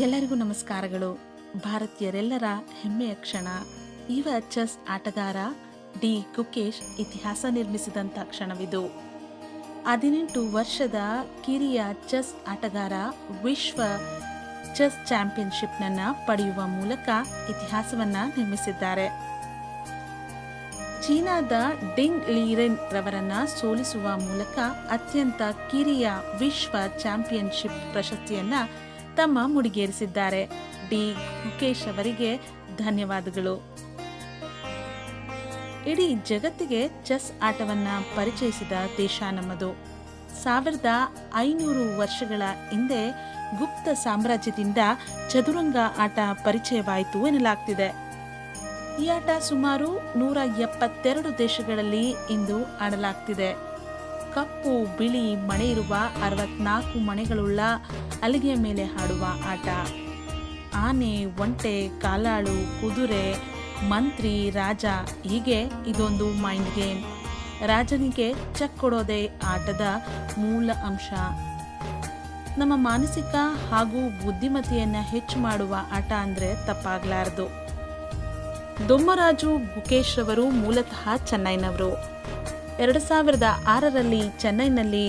ಎಲ್ಲರಿಗೂ ನಮಸ್ಕಾರಗಳು. ಭಾರತೀಯರೆಲ್ಲರ ಹೆಮ್ಮೆಯ ಕ್ಷಣ. ಯುವ ಚೆಸ್ ಆಟಗಾರ ಡಿ ಗುಕೇಶ್ ಇತಿಹಾಸ ನಿರ್ಮಿಸಿದಂಥ ಕ್ಷಣವಿದು. 18 ವರ್ಷದ ಕಿರಿಯ ಚೆಸ್ ಆಟಗಾರ ವಿಶ್ವ ಚೆಸ್ ಚಾಂಪಿಯನ್ಶಿಪ್ನನ್ನು ಪಡೆಯುವ ಮೂಲಕ ಇತಿಹಾಸವನ್ನು ನಿರ್ಮಿಸಿದ್ದಾರೆ. ಚೀನಾದ ಡಿಂಗ್ ಲೀರೆನ್ ರವರನ್ನ ಸೋಲಿಸುವ ಮೂಲಕ ಅತ್ಯಂತ ಕಿರಿಯ ವಿಶ್ವ ಚಾಂಪಿಯನ್ಶಿಪ್ ಪ್ರಶಸ್ತಿಯನ್ನ ತಮ್ಮ ಮುಡಿಗೇರಿಸಿದ್ದಾರೆ. ಡಿ ಗುಕೇಶ್ ಅವರಿಗೆ ಧನ್ಯವಾದಗಳು. ಇಡೀ ಜಗತ್ತಿಗೆ ಚೆಸ್ ಆಟವನ್ನ ಪರಿಚಯಿಸಿದ ದೇಶ ನಮ್ಮದು. 1500 ವರ್ಷಗಳ ಹಿಂದೆ ಗುಪ್ತ ಸಾಮ್ರಾಜ್ಯದಿಂದ ಚದುರಂಗ ಆಟ ಪರಿಚಯವಾಯಿತು ಎನ್ನಲಾಗ್ತಿದೆ. ಈ ಆಟ ಸುಮಾರು 172 ದೇಶಗಳಲ್ಲಿ ಇಂದು ಆಡಲಾಗ್ತಿದೆ. ಕಪ್ಪು ಬಿಳಿ ಮಣೆ ಇರುವ 64 ಮಣೆಗಳುಳ್ಳ ಹಲಗೆಯ ಮೇಲೆ ಆಡುವ ಆಟ. ಆನೆ, ಒಂಟೆ, ಕಾಲಾಳು, ಕುದುರೆ, ಮಂತ್ರಿ, ರಾಜ ಹೀಗೆ ಇದೊಂದು ಮೈಂಡ್ ಗೇಮ್. ರಾಜನಿಗೆ ಚೆಕ್ ಕೊಡೋದೇ ಆಟದ ಮೂಲ ಅಂಶ. ನಮ್ಮ ಮಾನಸಿಕ ಹಾಗೂ ಬುದ್ಧಿಮತ್ತೆಯನ್ನು ಹೆಚ್ಚು ಮಾಡುವ ಆಟ ಅಂದರೆ ತಪ್ಪಾಗಲಾರದು. ದೊಮ್ಮರಾಜು ಗುಕೇಶ್ ಅವರು ಮೂಲತಃ ಚೆನ್ನೈನವರು. 2006ರಲ್ಲಿ ಚೆನ್ನೈನಲ್ಲಿ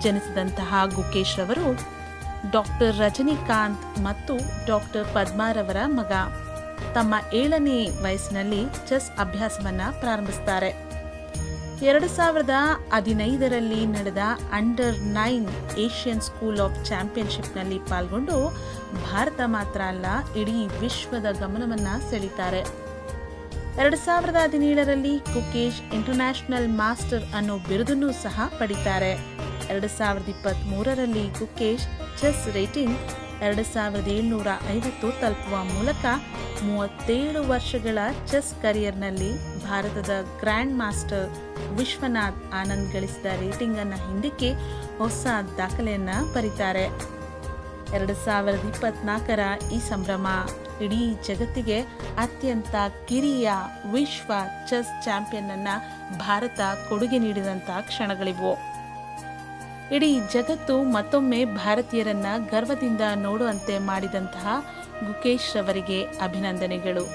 ಜನಿಸಿದಂತಹ ಗುಕೇಶ್ ಅವರು ಡಾಕ್ಟರ್ ರಜನಿಕಾಂತ್ ಮತ್ತು ಡಾಕ್ಟರ್ ಪದ್ಮಾರವರ ಮಗ. ತಮ್ಮ 7ನೇ ವಯಸ್ಸಿನಲ್ಲಿ ಚೆಸ್ ಅಭ್ಯಾಸವನ್ನು ಪ್ರಾರಂಭಿಸ್ತಾರೆ. 2015ರಲ್ಲಿ ನಡೆದ ಅಂಡರ್-9 ಏಷ್ಯನ್ ಸ್ಕೂಲ್ ಆಫ್ ಚಾಂಪಿಯನ್ಶಿಪ್ನಲ್ಲಿ ಪಾಲ್ಗೊಂಡು ಭಾರತ ಮಾತ್ರ ಅಲ್ಲ, ಇಡೀ ವಿಶ್ವದ ಗಮನವನ್ನು ಸೆಳೀತಾರೆ. 2017ರಲ್ಲಿ ಗುಕೇಶ್ ಇಂಟರ್ನ್ಯಾಷನಲ್ ಮಾಸ್ಟರ್ ಅನ್ನೋ ಬಿರುದನ್ನು ಸಹ ಪಡಿತಾರೆ. 2023ರಲ್ಲಿ ಗುಕೇಶ್ ಚೆಸ್ ರೇಟಿಂಗ್ 2750 ತಲುಪುವ ಮೂಲಕ 37 ವರ್ಷಗಳ ಚೆಸ್ ಕರಿಯರ್ನಲ್ಲಿ ಭಾರತದ ಗ್ರ್ಯಾಂಡ್ ಮಾಸ್ಟರ್ ವಿಶ್ವನಾಥ್ ಆನಂದ್ ಗಳಿಸಿದ ರೇಟಿಂಗ್ ಅನ್ನು ಹಿಂದಿಕ್ಕಿ ಹೊಸ ದಾಖಲೆಯನ್ನ ಬರೀತಾರೆ. 2024ರ ಈ ಸಂಭ್ರಮ ಇಡೀ ಜಗತ್ತಿಗೆ ಅತ್ಯಂತ ಕಿರಿಯ ವಿಶ್ವ ಚೆಸ್ ಚಾಂಪಿಯನ್ ಅನ್ನ ಭಾರತ ಕೊಡುಗೆ ನೀಡಿದಂಥ ಕ್ಷಣಗಳಿವು. ಇಡೀ ಜಗತ್ತು ಮತ್ತೊಮ್ಮೆ ಭಾರತೀಯರನ್ನ ಗರ್ವದಿಂದ ನೋಡುವಂತೆ ಮಾಡಿದಂತಹ ಗುಕೇಶ್ ಅವರಿಗೆ ಅಭಿನಂದನೆಗಳು.